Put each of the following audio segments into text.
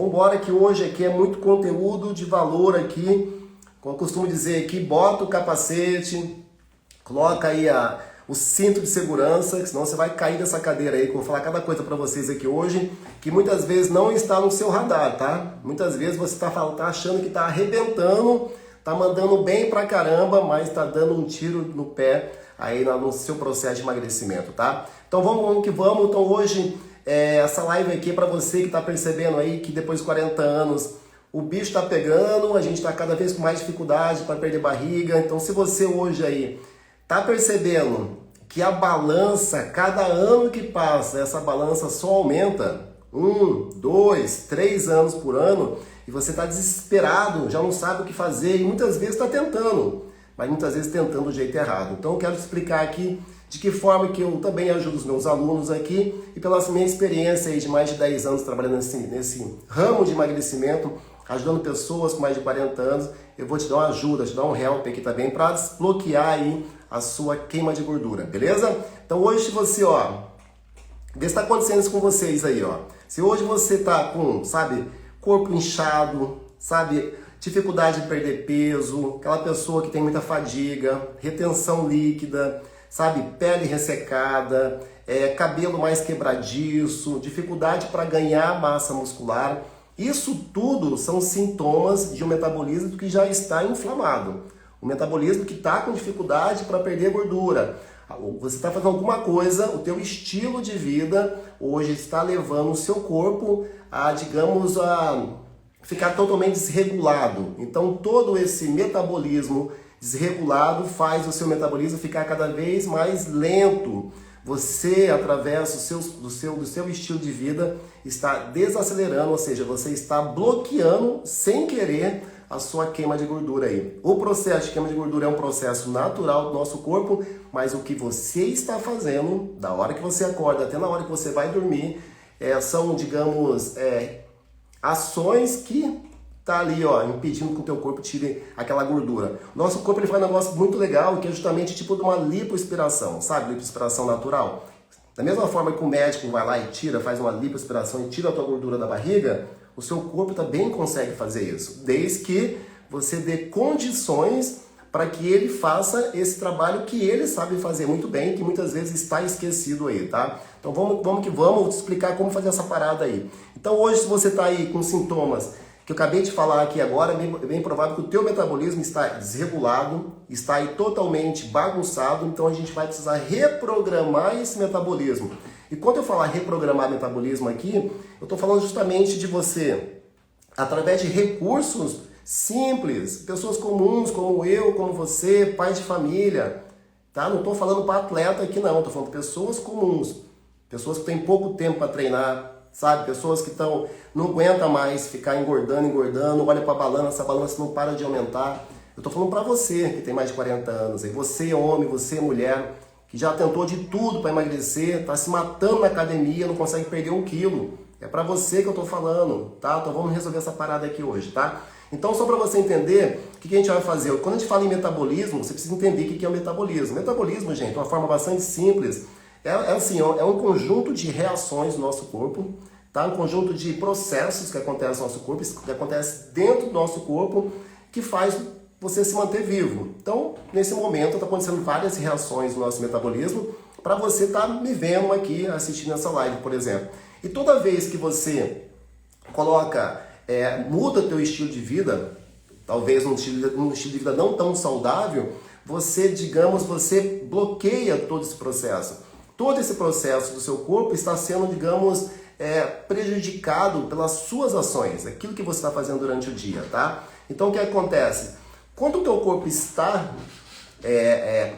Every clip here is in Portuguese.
Vambora que hoje aqui é muito conteúdo de valor aqui. Como eu costumo dizer aqui, bota o capacete, coloca aí o cinto de segurança, que senão você vai cair dessa cadeira aí, que eu vou falar cada coisa para vocês aqui hoje, que muitas vezes não está no seu radar, tá? Muitas vezes você tá achando que tá arrebentando, tá mandando bem pra caramba, mas tá dando um tiro no pé aí no seu processo de emagrecimento, tá? Então vamos que vamos. Então hoje, essa live aqui é para você que tá percebendo aí que depois de 40 anos o bicho tá pegando, a gente tá cada vez com mais dificuldade para perder barriga. Então se você hoje aí tá percebendo que a balança, cada ano que passa, essa balança só aumenta, 1, 2, 3 anos por ano, e você está desesperado, já não sabe o que fazer, e muitas vezes está tentando, mas muitas vezes tentando do jeito errado. Então eu quero te explicar aqui de que forma que eu também ajudo os meus alunos aqui, e pela minha experiência aí de mais de 10 anos trabalhando nesse ramo de emagrecimento, ajudando pessoas com mais de 40 anos, eu vou te dar uma ajuda, te dar um help aqui também para desbloquear aí a sua queima de gordura, beleza? Então hoje se você, vê se está acontecendo isso com vocês aí, Se hoje você tá com, sabe, corpo inchado, sabe, dificuldade de perder peso, aquela pessoa que tem muita fadiga, retenção líquida, sabe, pele ressecada, cabelo mais quebradiço, dificuldade para ganhar massa muscular, isso tudo são sintomas de um metabolismo que já está inflamado. O metabolismo que está com dificuldade para perder gordura. Você está fazendo alguma coisa, o teu estilo de vida hoje está levando o seu corpo a, digamos, a ficar totalmente desregulado. Então todo esse metabolismo desregulado faz o seu metabolismo ficar cada vez mais lento. Você, através do seu estilo de vida, está desacelerando, ou seja, você está bloqueando sem querer a sua queima de gordura aí. O processo de queima de gordura é um processo natural do nosso corpo, mas o que você está fazendo, da hora que você acorda até na hora que você vai dormir, são, digamos, ações que tá ali, impedindo que o teu corpo tire aquela gordura. O nosso corpo ele faz um negócio muito legal, que é justamente tipo de uma lipoaspiração, sabe? Lipoaspiração natural. Da mesma forma que o médico vai lá e faz uma lipoaspiração e tira a tua gordura da barriga, o seu corpo também consegue fazer isso, desde que você dê condições para que ele faça esse trabalho que ele sabe fazer muito bem, que muitas vezes está esquecido aí, tá? Então vamos que vamos, vou te explicar como fazer essa parada aí. Então hoje, se você está aí com sintomas que eu acabei de falar aqui agora, é bem provável que o teu metabolismo está desregulado, está aí totalmente bagunçado, então a gente vai precisar reprogramar esse metabolismo. E quando eu falar reprogramar metabolismo aqui, eu estou falando justamente de você, através de recursos simples, pessoas comuns como eu, como você, pais de família, tá? Não estou falando para atleta aqui não, estou falando de pessoas comuns, pessoas que têm pouco tempo para treinar, sabe? Pessoas que não aguentam mais ficar engordando, olha para a balança, essa balança não para de aumentar. Eu estou falando para você que tem mais de 40 anos, e você homem, você mulher, que já tentou de tudo para emagrecer, está se matando na academia, não consegue perder 1 quilo. É para você que eu estou falando, tá? Então vamos resolver essa parada aqui hoje, tá? Então só para você entender o que a gente vai fazer. Quando a gente fala em metabolismo, você precisa entender o que é o metabolismo. Metabolismo, gente, é uma forma bastante simples. É um conjunto de reações do nosso corpo, tá? Um conjunto de processos que acontecem no nosso corpo, que acontece dentro do nosso corpo, que faz você se manter vivo. Então, nesse momento, está acontecendo várias reações no nosso metabolismo para você estar me vendo aqui, assistindo essa live, por exemplo. E toda vez que você muda teu estilo de vida, talvez um estilo de vida não tão saudável, você bloqueia todo esse processo. Todo esse processo do seu corpo está sendo, digamos, prejudicado pelas suas ações, aquilo que você está fazendo durante o dia, tá? Então, o que acontece? Quando o teu corpo está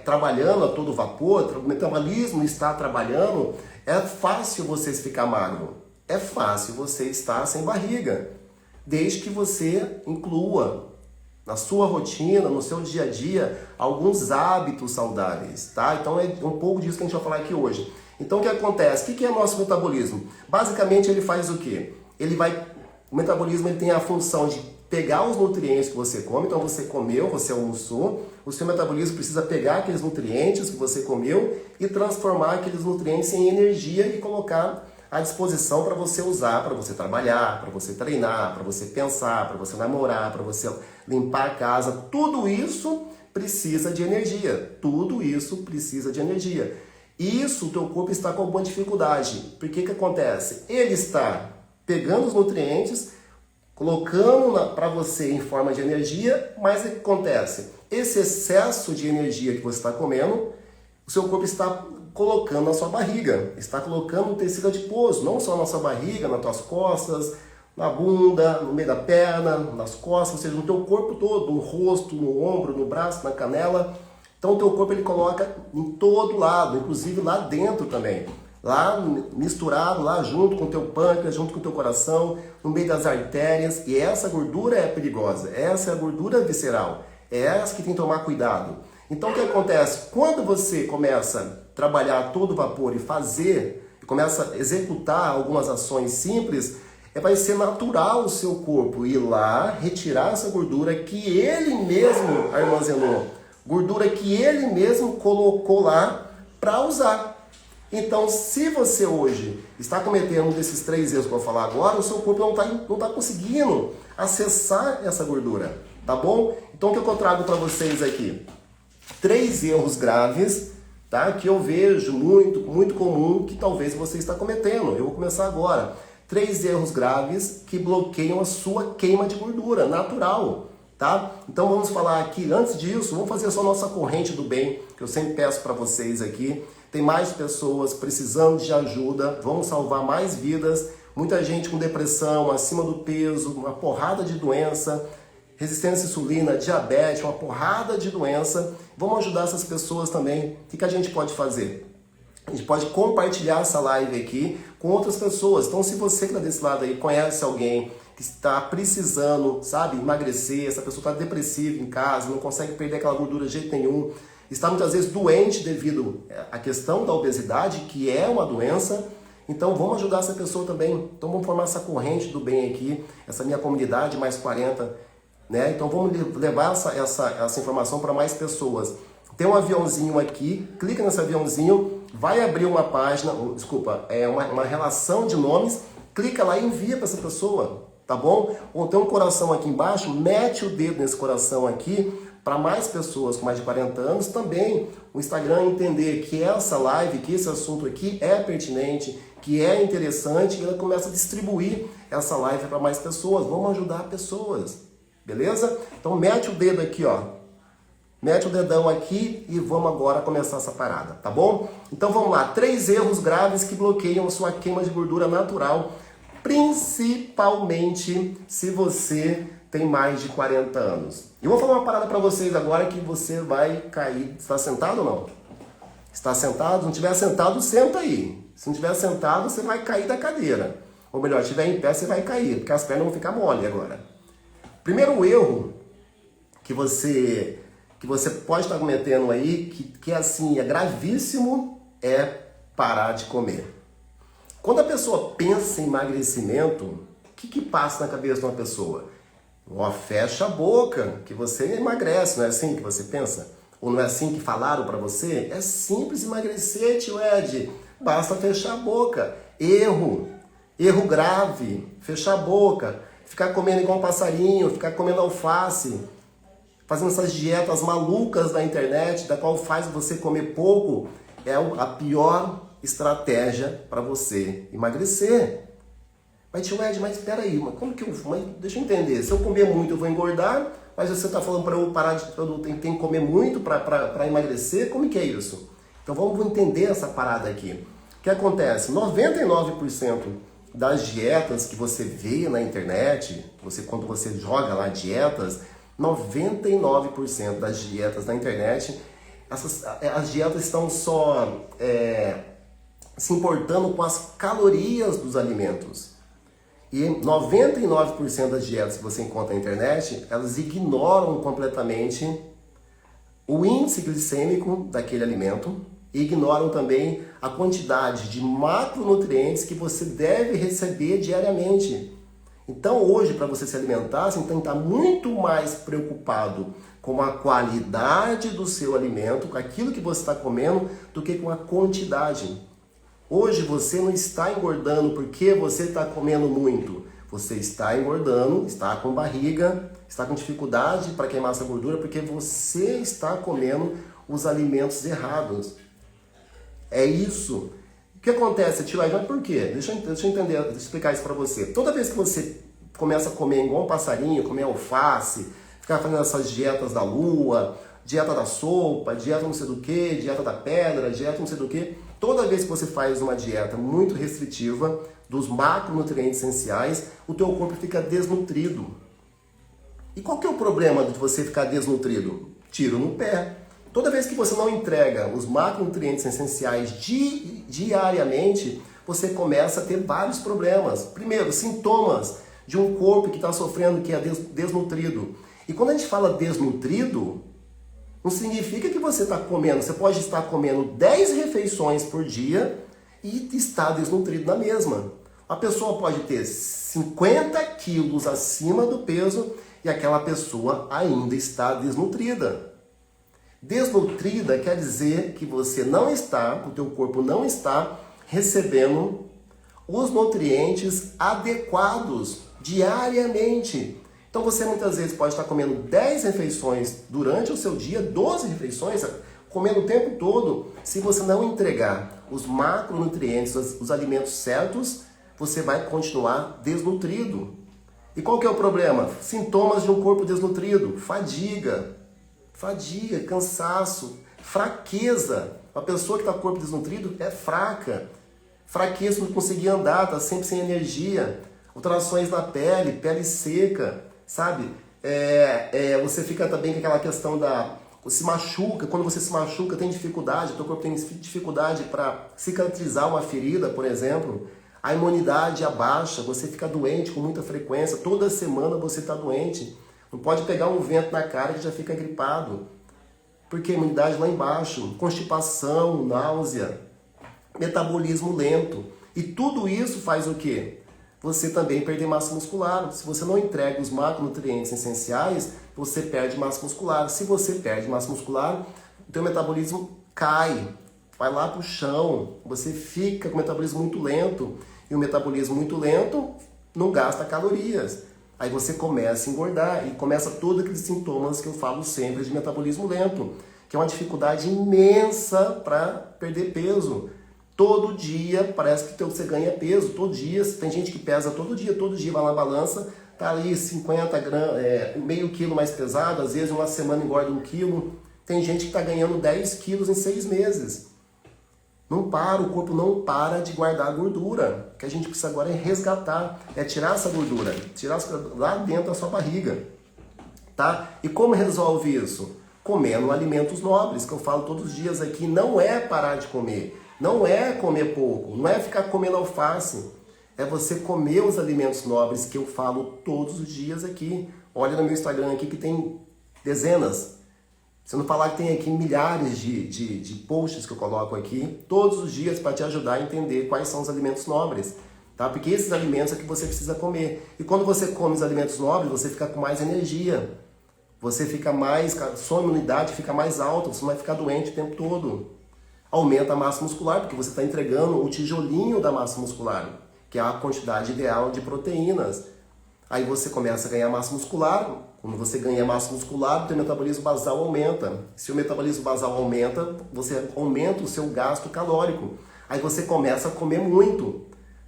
trabalhando a todo vapor, o metabolismo está trabalhando, é fácil você ficar magro, é fácil você estar sem barriga, desde que você inclua na sua rotina, no seu dia a dia, alguns hábitos saudáveis, tá? Então é um pouco disso que a gente vai falar aqui hoje. Então o que acontece? O que é nosso metabolismo? Basicamente ele faz o quê? O metabolismo ele tem a função de pegar os nutrientes que você come, então você comeu, você almoçou, o seu metabolismo precisa pegar aqueles nutrientes que você comeu e transformar aqueles nutrientes em energia e colocar à disposição para você usar, para você trabalhar, para você treinar, para você pensar, para você namorar, para você limpar a casa. Tudo isso precisa de energia. Tudo isso precisa de energia. Isso o teu corpo está com alguma dificuldade. Por que acontece? Ele está pegando os nutrientes, colocando para você em forma de energia, mas o que acontece? Esse excesso de energia que você está comendo, o seu corpo está colocando na sua barriga, está colocando no tecido adiposo, não só na sua barriga, nas tuas costas, na bunda, no meio da perna, nas costas, ou seja, no teu corpo todo, no rosto, no ombro, no braço, na canela. Então o teu corpo ele coloca em todo lado, inclusive lá dentro também. Lá misturado, lá junto com o teu pâncreas, junto com o teu coração, no meio das artérias. E essa gordura é perigosa, essa é a gordura visceral. É essa que tem que tomar cuidado. Então o que acontece? Quando você começa a trabalhar a todo vapor e começa a executar algumas ações simples, vai ser natural o seu corpo ir lá, retirar essa gordura que ele mesmo armazenou. Gordura que ele mesmo colocou lá para usar. Então, se você hoje está cometendo um desses 3 erros que eu vou falar agora, o seu corpo não tá conseguindo acessar essa gordura, tá bom? Então, o que eu trago para vocês aqui? 3 erros graves, tá? Que eu vejo muito comum que talvez você está cometendo. Eu vou começar agora. 3 erros graves que bloqueiam a sua queima de gordura natural, tá? Então vamos falar aqui, antes disso, vamos fazer só nossa corrente do bem, que eu sempre peço para vocês aqui. Tem mais pessoas precisando de ajuda, vamos salvar mais vidas. Muita gente com depressão, acima do peso, uma porrada de doença, resistência à insulina, diabetes, uma porrada de doença. Vamos ajudar essas pessoas também. O que a gente pode fazer? A gente pode compartilhar essa live aqui com outras pessoas. Então, se você que está desse lado aí conhece alguém que está precisando, sabe, emagrecer, essa pessoa está depressiva em casa, não consegue perder aquela gordura de jeito nenhum, está muitas vezes doente devido à questão da obesidade, que é uma doença, então vamos ajudar essa pessoa também. Então vamos formar essa corrente do bem aqui, essa minha comunidade mais 40, né? Então vamos levar essa informação para mais pessoas. Tem um aviãozinho aqui, clica nesse aviãozinho, vai abrir uma página, uma relação de nomes, clica lá e envia para essa pessoa, tá bom? Ou tem um coração aqui embaixo, mete o dedo nesse coração aqui, para mais pessoas com mais de 40 anos também o Instagram entender que essa live, que esse assunto aqui é pertinente, que é interessante, e ela começa a distribuir essa live para mais pessoas. Vamos ajudar pessoas, beleza? Então mete o dedo aqui, ó. Mete o dedão aqui e vamos agora começar essa parada, tá bom? Então vamos lá, 3 erros graves que bloqueiam a sua queima de gordura natural, principalmente se você tem mais de 40 anos. Eu vou falar uma parada para vocês agora que você vai cair. Está sentado ou não? Está sentado? Se não estiver sentado, senta aí. Se não estiver sentado, você vai cair da cadeira. Ou melhor, se estiver em pé, você vai cair, porque as pernas vão ficar mole agora. Primeiro erro que você pode estar cometendo aí, que assim, é gravíssimo, é parar de comer. Quando a pessoa pensa em emagrecimento, o que passa na cabeça de uma pessoa? Ó, fecha a boca, que você emagrece, não é assim que você pensa? Ou não é assim que falaram para você? É simples emagrecer, tio Ed, basta fechar a boca. Erro grave, fechar a boca, ficar comendo igual um passarinho, ficar comendo alface, fazendo essas dietas malucas da internet, da qual faz você comer pouco, é a pior estratégia para você emagrecer. Mas tio Ed, mas espera aí, como que deixa eu entender, se eu comer muito eu vou engordar, mas você está falando para eu parar tem que comer muito para emagrecer, como que é isso? Então vamos entender essa parada aqui. O que acontece? 99% das dietas que você vê na internet, quando você joga lá dietas, 99% das dietas na internet, as dietas estão só se importando com as calorias dos alimentos. E 99% das dietas que você encontra na internet, elas ignoram completamente o índice glicêmico daquele alimento e ignoram também a quantidade de macronutrientes que você deve receber diariamente. Então hoje, para você se alimentar, você tem que estar muito mais preocupado com a qualidade do seu alimento, com aquilo que você está comendo, do que com a quantidade. Hoje você não está engordando porque você está comendo muito. Você está engordando, está com barriga, está com dificuldade para queimar essa gordura porque você está comendo os alimentos errados. É isso. O que acontece, tio? Mas por quê? Deixa eu entender, deixa eu explicar isso para você. Toda vez que você começa a comer igual um passarinho, comer alface, ficar fazendo essas dietas da lua, dieta da sopa, dieta não sei do que, dieta da pedra, dieta não sei do que, toda vez que você faz uma dieta muito restritiva dos macronutrientes essenciais, o teu corpo fica desnutrido. E qual que é o problema de você ficar desnutrido? Tiro no pé. Toda vez que você não entrega os macronutrientes essenciais diariamente, você começa a ter vários problemas. Primeiro, sintomas de um corpo que está sofrendo, que é desnutrido. E quando a gente fala desnutrido, não significa que você está comendo. Você pode estar comendo 10 refeições por dia e estar desnutrido na mesma. A pessoa pode ter 50 quilos acima do peso e aquela pessoa ainda está desnutrida. Desnutrida quer dizer que você não está, o teu corpo não está recebendo os nutrientes adequados diariamente. Então você muitas vezes pode estar comendo 10 refeições durante o seu dia, 12 refeições, comendo o tempo todo. Se você não entregar os macronutrientes, os alimentos certos, você vai continuar desnutrido. E qual que é o problema? Sintomas de um corpo desnutrido: fadiga, cansaço, fraqueza. Uma pessoa que está com o corpo desnutrido é fraca. Fraqueza, não conseguir andar, está sempre sem energia. Alterações na pele, pele seca, sabe? Você fica também com aquela questão se machuca, quando você se machuca tem dificuldade, o teu corpo tem dificuldade para cicatrizar uma ferida, por exemplo. A imunidade abaixa, você fica doente com muita frequência, toda semana você está doente. Não pode pegar um vento na cara que já fica gripado. Porque a imunidade lá embaixo, constipação, náusea, metabolismo lento. E tudo isso faz o quê? Você também perder massa muscular. Se você não entrega os macronutrientes essenciais, você perde massa muscular. Se você perde massa muscular, o teu metabolismo cai, vai lá para o chão, você fica com o metabolismo muito lento. E o metabolismo muito lento não gasta calorias. Aí você começa a engordar e começa todos aqueles sintomas que eu falo sempre de metabolismo lento, que é uma dificuldade imensa para perder peso. Todo dia parece que você ganha peso, todo dia. Tem gente que pesa todo dia vai na balança, tá ali 50 gramas, meio quilo mais pesado, às vezes uma semana engorda 1 quilo. Tem gente que está ganhando 10 quilos em 6 meses. Não para, o corpo não para de guardar a gordura. O que a gente precisa agora é resgatar, é tirar essa gordura, tirar lá dentro da sua barriga. Tá? E como resolve isso? Comendo alimentos nobres, que eu falo todos os dias aqui, não é parar de comer. Não é comer pouco, não é ficar comendo alface. É você comer os alimentos nobres que eu falo todos os dias aqui. Olha no meu Instagram aqui que tem dezenas. Se eu não falar que tem aqui milhares de posts que eu coloco aqui, todos os dias para te ajudar a entender quais são os alimentos nobres. Tá? Porque esses alimentos é que você precisa comer. E quando você come os alimentos nobres, você fica com mais energia. Você fica mais, sua imunidade fica mais alta, você não vai ficar doente o tempo todo. Aumenta a massa muscular, porque você está entregando o tijolinho da massa muscular, que é a quantidade ideal de proteínas. Aí você começa a ganhar massa muscular. Quando você ganha massa muscular, o teu metabolismo basal aumenta. Se o metabolismo basal aumenta, você aumenta o seu gasto calórico. Aí você começa a comer muito.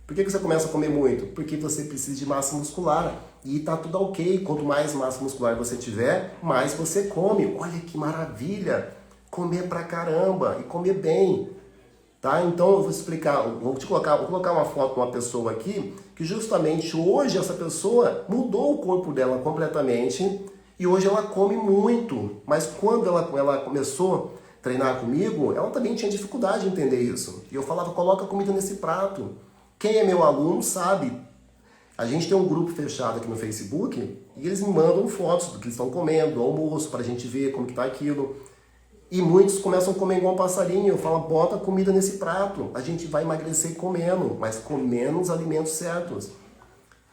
Por que você começa a comer muito? Porque você precisa de massa muscular. E tá tudo ok. Quanto mais massa muscular você tiver, mais você come. Olha que maravilha! Comer pra caramba e comer bem. Tá? Então eu vou explicar, vou colocar uma foto de uma pessoa aqui, que justamente hoje essa pessoa mudou o corpo dela completamente e hoje ela come muito. Mas quando ela começou a treinar comigo, ela também tinha dificuldade de entender isso. E eu falava, coloca comida nesse prato. Quem é meu aluno sabe. A gente tem um grupo fechado aqui no Facebook e eles me mandam fotos do que eles estão comendo, do almoço, para a gente ver como que tá aquilo. E muitos começam a comer igual um passarinho. Eu falo, bota comida nesse prato. A gente vai emagrecer comendo, mas comendo os alimentos certos.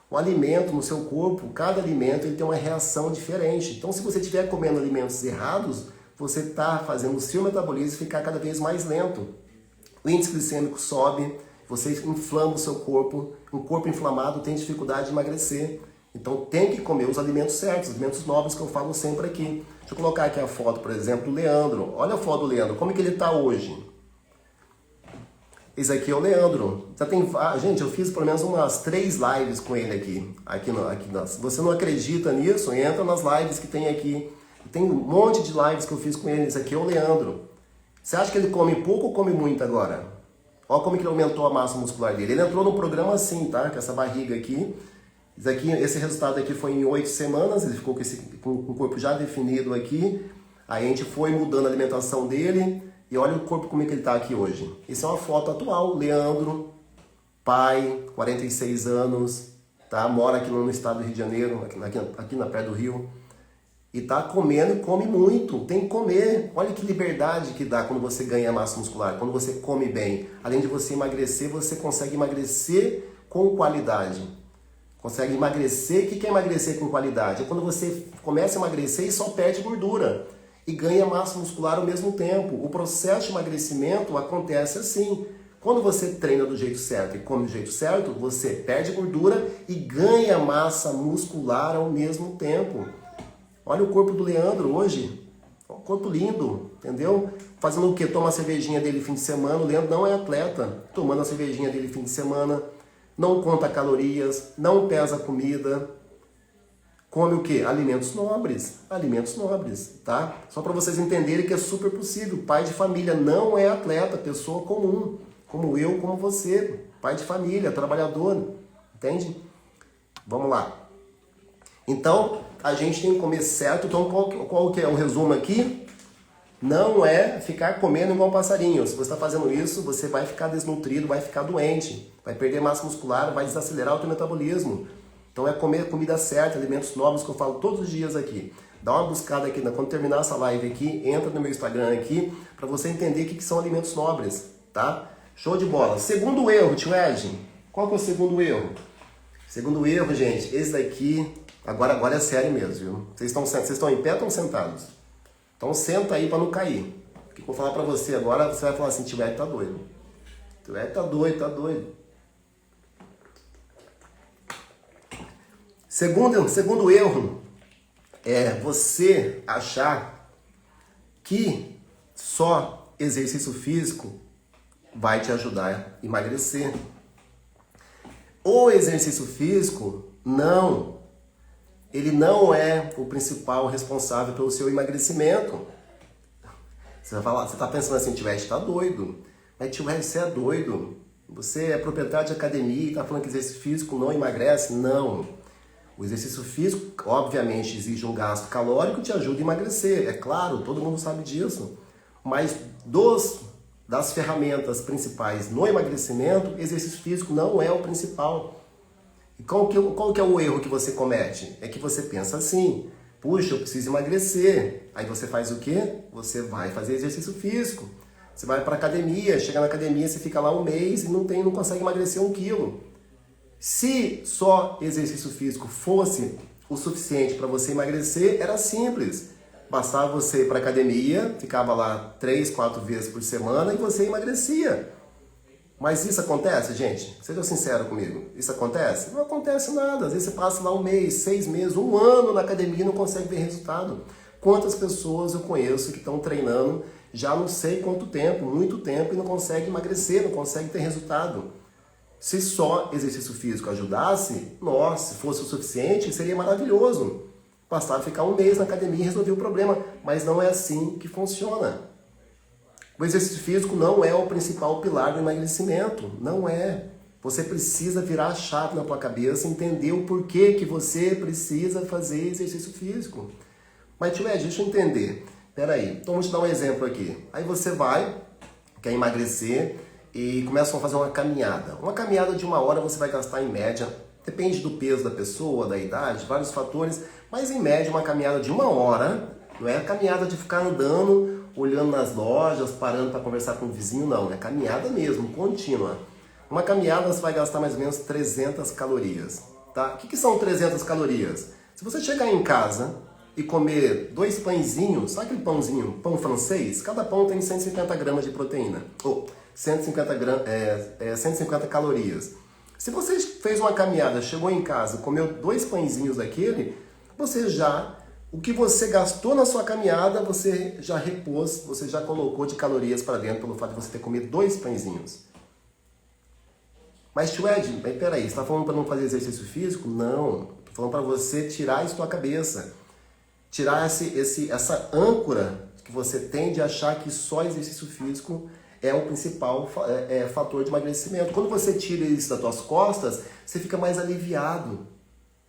O alimento no seu corpo, cada alimento ele tem uma reação diferente. Então, se você estiver comendo alimentos errados, você está fazendo o seu metabolismo ficar cada vez mais lento. o índice glicêmico sobe, você inflama o seu corpo, um corpo inflamado tem dificuldade de emagrecer. Então tem que comer os alimentos certos, os alimentos nobres que eu falo sempre aqui. Deixa eu colocar aqui a foto, por exemplo, do Leandro. Olha a foto do Leandro, como é que ele está hoje? Esse aqui é o Leandro. Já tem, gente, eu fiz pelo menos umas 3 lives com ele aqui. Se você não acredita nisso, entra nas lives que tem aqui. Tem um monte de lives que eu fiz com ele. Esse aqui é o Leandro. Você acha que ele come pouco ou come muito agora? Olha como que ele aumentou a massa muscular dele. Ele entrou no programa assim, tá? Com essa barriga aqui. Esse resultado aqui foi em 8 semanas. Ele ficou com o corpo já definido aqui. Aí a gente foi mudando a alimentação dele. E olha o corpo como é que ele tá aqui hoje. Isso é uma foto atual. Leandro, pai, 46 anos, tá? Mora aqui no estado do Rio de Janeiro, aqui na Praia do Rio. E tá comendo e come muito. Tem que comer. Olha que liberdade que dá quando você ganha massa muscular, quando você come bem. Além de você emagrecer, você consegue emagrecer com qualidade. Consegue emagrecer. O que é emagrecer com qualidade? É quando você começa a emagrecer e só perde gordura. E ganha massa muscular ao mesmo tempo. O processo de emagrecimento acontece assim. Quando você treina do jeito certo e come do jeito certo, você perde gordura e ganha massa muscular ao mesmo tempo. Olha o corpo do Leandro hoje. Um corpo lindo, entendeu? Fazendo o quê? Toma a cervejinha dele fim de semana. O Leandro não é atleta. Tomando a cervejinha dele fim de semana. Não conta calorias. Não pesa comida. Come o quê? Alimentos nobres, tá? Só para vocês entenderem que é super possível. Pai de família não é atleta, pessoa comum, como eu, como você. Pai de família, trabalhador, entende? Vamos lá. Então, a gente tem que comer certo. Então, qual que é o resumo aqui? Não é ficar comendo igual um passarinho. Se você está fazendo isso, você vai ficar desnutrido, vai ficar doente, vai perder massa muscular, vai desacelerar o seu metabolismo. Então é comer a comida certa, alimentos nobres que eu falo todos os dias aqui. Dá uma buscada aqui, quando terminar essa live aqui, entra no meu Instagram aqui, para você entender o que são alimentos nobres, tá? Show de bola. Segundo erro, tio Ed. Qual que é o segundo erro? Segundo erro, gente, esse daqui, agora é sério mesmo, viu? Vocês estão em pé ou estão sentados? Então senta aí para não cair. O que eu vou falar para você agora, você vai falar assim, tio Ed tá doido. Tio Ed tá doido. Segundo erro é você achar que só exercício físico vai te ajudar a emagrecer. O exercício físico, ele não é o principal responsável pelo seu emagrecimento. Você vai falar, você está pensando assim, tio Ed tá doido. Mas tio Ed, você é doido. Você é proprietário de academia e está falando que exercício físico não emagrece? Não. O exercício físico, obviamente, exige um gasto calórico e te ajuda a emagrecer. É claro, todo mundo sabe disso. Mas das ferramentas principais no emagrecimento, exercício físico não é o principal. E qual que é o erro que você comete? É que você pensa assim, puxa, eu preciso emagrecer. Aí você faz o quê? Você vai fazer exercício físico. Você vai para academia, chega na academia, você fica lá um mês e não consegue emagrecer 1 quilo. Se só exercício físico fosse o suficiente para você emagrecer, era simples. Bastava você ir para a academia, ficava lá 3, 4 vezes por semana e você emagrecia. Mas isso acontece, gente? Seja sincero comigo. Isso acontece? Não acontece nada. Às vezes você passa lá 1 mês, 6 meses, 1 ano na academia e não consegue ver resultado. Quantas pessoas eu conheço que estão treinando já não sei quanto tempo, muito tempo, e não conseguem emagrecer, não conseguem ter resultado. Se só exercício físico ajudasse, nossa, se fosse o suficiente, seria maravilhoso. Bastava ficar 1 mês na academia e resolver o problema. Mas não é assim que funciona. O exercício físico não é o principal pilar do emagrecimento. Não é. Você precisa virar a chave na tua cabeça, entender o porquê que você precisa fazer exercício físico. Mas, tio Ed, deixa eu entender. Peraí, então vou te dar um exemplo aqui. Aí você quer emagrecer e começam a fazer uma caminhada. Uma caminhada de 1 hora você vai gastar em média, depende do peso da pessoa, da idade, vários fatores, mas em média uma caminhada de 1 hora, não é a caminhada de ficar andando, olhando nas lojas, parando para conversar com o vizinho, não, é caminhada mesmo, contínua. Uma caminhada você vai gastar mais ou menos 300 calorias, tá? O que são 300 calorias? Se você chegar em casa e comer 2 pãezinhos, sabe aquele pãozinho, pão francês? Cada pão tem 150 gramas de proteína. 150 calorias. Se você fez uma caminhada, chegou em casa, comeu 2 pãezinhos daquele, o que você gastou na sua caminhada, você já repôs, você já colocou de calorias para dentro pelo fato de você ter comido 2 pãezinhos. Mas tio Ed, peraí, você está falando para não fazer exercício físico? Não, estou falando para você tirar isso da tua cabeça. Tirar essa âncora que você tem de achar que só exercício físico é o principal fator de emagrecimento. Quando você tira isso das tuas costas, você fica mais aliviado.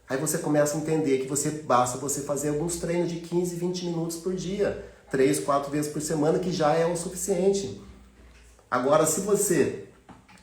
Aí você começa a entender que basta você fazer alguns treinos de 15, 20 minutos por dia, 3, 4 vezes por semana, que já é o suficiente. Agora, se você,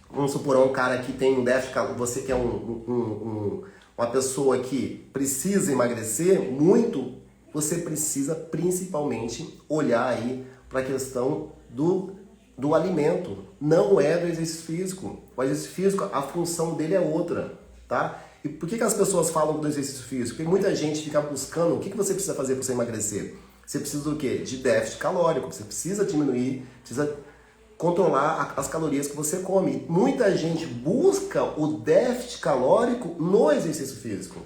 vamos supor, um cara que tem um déficit, você que é uma pessoa que precisa emagrecer muito, você precisa principalmente olhar aí para a questão do alimento. Não é do exercício físico. O exercício físico, a função dele é outra, tá? E por que as pessoas falam do exercício físico? Porque muita gente fica buscando o que você precisa fazer para você emagrecer. Você precisa do quê? De déficit calórico. Você precisa diminuir, precisa controlar as calorias que você come. Muita gente busca o déficit calórico no exercício físico.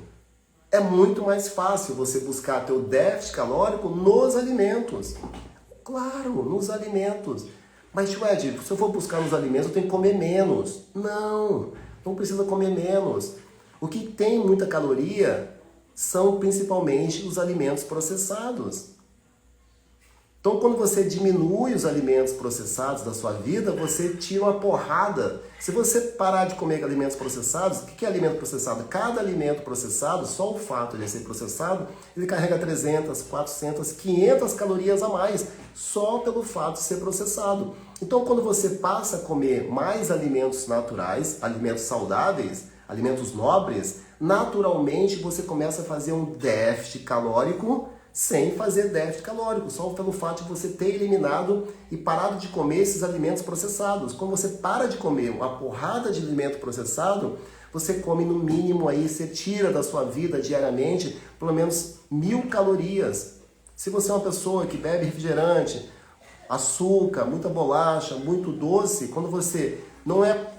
É muito mais fácil você buscar teu déficit calórico nos alimentos. Claro, nos alimentos. Mas, tio Ed, se eu for buscar nos alimentos, eu tenho que comer menos. Não precisa comer menos. O que tem muita caloria são principalmente os alimentos processados. Então, quando você diminui os alimentos processados da sua vida, você tira uma porrada. Se você parar de comer alimentos processados, o que é alimento processado? Cada alimento processado, só o fato de ser processado, ele carrega 300, 400, 500 calorias a mais, só pelo fato de ser processado. Então, quando você passa a comer mais alimentos naturais, alimentos saudáveis, alimentos nobres, naturalmente você começa a fazer um déficit calórico sem fazer déficit calórico, só pelo fato de você ter eliminado e parado de comer esses alimentos processados. Quando você para de comer uma porrada de alimento processado, você come no mínimo aí, você tira da sua vida diariamente pelo menos 1000 calorias. Se você é uma pessoa que bebe refrigerante, açúcar, muita bolacha, muito doce, quando você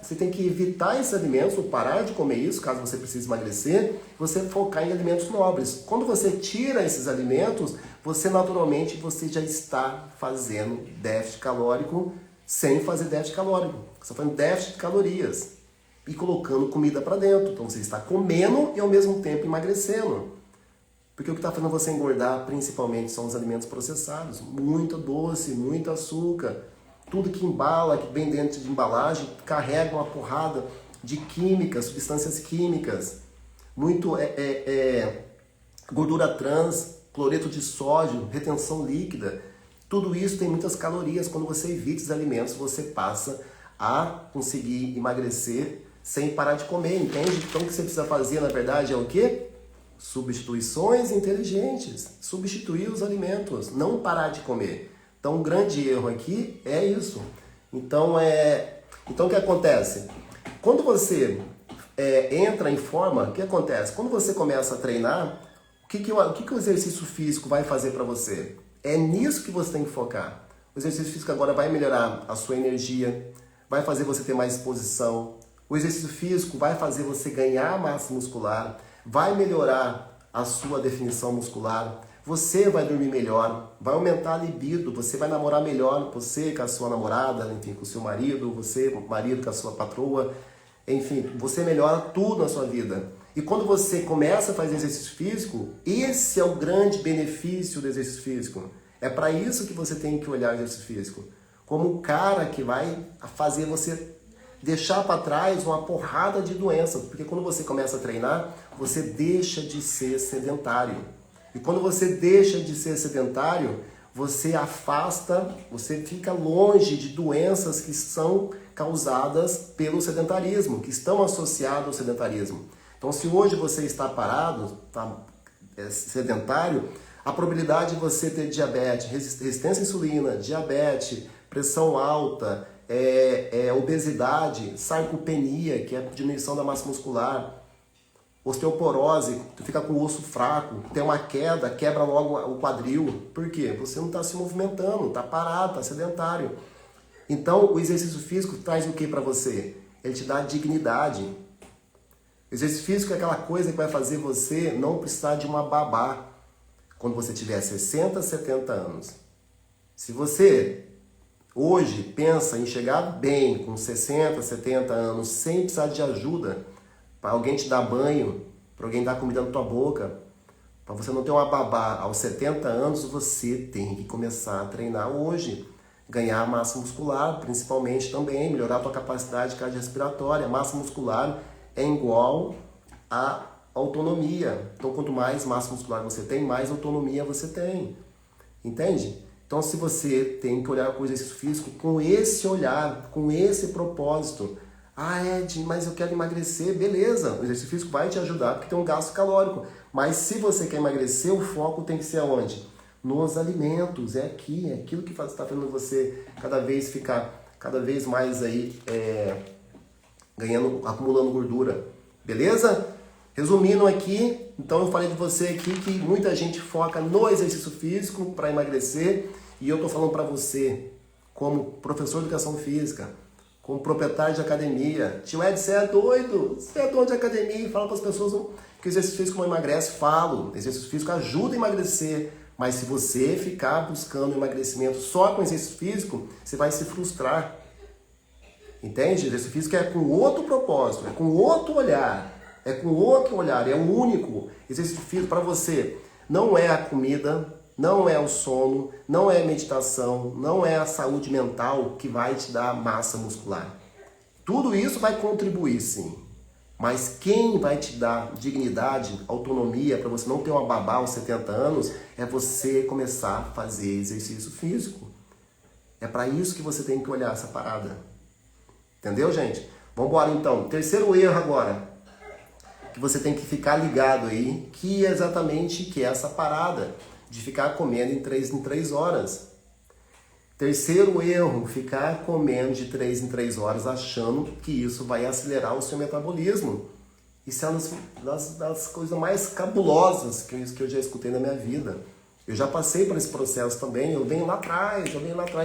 você tem que evitar esses alimentos, ou parar de comer isso, caso você precise emagrecer, você focar em alimentos nobres. Quando você tira esses alimentos, você naturalmente já está fazendo déficit calórico sem fazer déficit calórico. Você está fazendo déficit de calorias e colocando comida para dentro. Então você está comendo e ao mesmo tempo emagrecendo. Porque o que está fazendo você engordar principalmente são os alimentos processados. Muito doce, muito açúcar. Tudo que embala, que vem dentro de embalagem, carrega uma porrada de químicas, substâncias químicas. Muito gordura trans, cloreto de sódio, retenção líquida. Tudo isso tem muitas calorias. Quando você evita os alimentos, você passa a conseguir emagrecer sem parar de comer, entende? Então o que você precisa fazer, na verdade, é o quê? Substituições inteligentes. Substituir os alimentos, não parar de comer. Então, um grande erro aqui é isso. Então o que acontece? Quando você entra em forma, o que acontece? Quando você começa a treinar, o que o exercício físico vai fazer para você? É nisso que você tem que focar. O exercício físico agora vai melhorar a sua energia, vai fazer você ter mais disposição. O exercício físico vai fazer você ganhar massa muscular, vai melhorar a sua definição muscular. Você vai dormir melhor, vai aumentar a libido, você vai namorar melhor, você com a sua namorada, enfim, com o seu marido, você com o marido, com a sua patroa, enfim, você melhora tudo na sua vida. E quando você começa a fazer exercício físico, esse é o grande benefício do exercício físico. É para isso que você tem que olhar o exercício físico, como um cara que vai fazer você deixar para trás uma porrada de doenças, porque quando você começa a treinar, você deixa de ser sedentário. E quando você deixa de ser sedentário, você afasta, você fica longe de doenças que são causadas pelo sedentarismo, que estão associadas ao sedentarismo. Então, se hoje você está parado, está sedentário, a probabilidade de você ter diabetes, resistência à insulina, diabetes, pressão alta, obesidade, sarcopenia, que é a diminuição da massa muscular, osteoporose, tu fica com o osso fraco, tem uma queda, quebra logo o quadril. Por quê? Você não está se movimentando, está parado, está sedentário. Então, o exercício físico traz o que para você? Ele te dá dignidade. O exercício físico é aquela coisa que vai fazer você não precisar de uma babá quando você tiver 60, 70 anos. Se você hoje pensa em chegar bem com 60, 70 anos sem precisar de ajuda, para alguém te dar banho, para alguém dar comida na tua boca, para você não ter uma babá aos 70 anos, você tem que começar a treinar hoje. Ganhar massa muscular, principalmente também, melhorar a tua capacidade cardiorrespiratória. Massa muscular é igual a autonomia. Então, quanto mais massa muscular você tem, mais autonomia você tem. Entende? Então, se você tem que olhar para o exercício físico com esse olhar, com esse propósito. Ah, Ed, mas eu quero emagrecer. Beleza, o exercício físico vai te ajudar porque tem um gasto calórico. Mas se você quer emagrecer, o foco tem que ser aonde? Nos alimentos, é aqui, é aquilo que está fazendo você cada vez ficar cada vez mais aí acumulando gordura, beleza? Resumindo aqui, então eu falei de você aqui que muita gente foca no exercício físico para emagrecer e eu tô falando para você, como professor de educação física, como proprietário de academia, tio Ed, você é doido? Você é dono de academia e fala para as pessoas que o exercício físico não emagrece, falo, exercício físico ajuda a emagrecer. Mas se você ficar buscando emagrecimento só com exercício físico, você vai se frustrar. Entende? Exercício físico é com outro propósito, é com outro olhar. É com outro olhar, é o único. Exercício físico para você não é a comida, não é o sono, não é a meditação, não é a saúde mental que vai te dar massa muscular. Tudo isso vai contribuir, sim. Mas quem vai te dar dignidade, autonomia, para você não ter uma babá aos 70 anos, é você começar a fazer exercício físico. É para isso que você tem que olhar essa parada. Entendeu, gente? Vamos embora então. Terceiro erro agora, que você tem que ficar ligado aí, que é exatamente que é essa parada de ficar comendo em 3 horas. Terceiro erro, ficar comendo de 3 em 3 horas achando que isso vai acelerar o seu metabolismo. Isso é uma das coisas mais cabulosas que eu já escutei na minha vida. Eu já passei por esse processo também, eu venho lá atrás, eu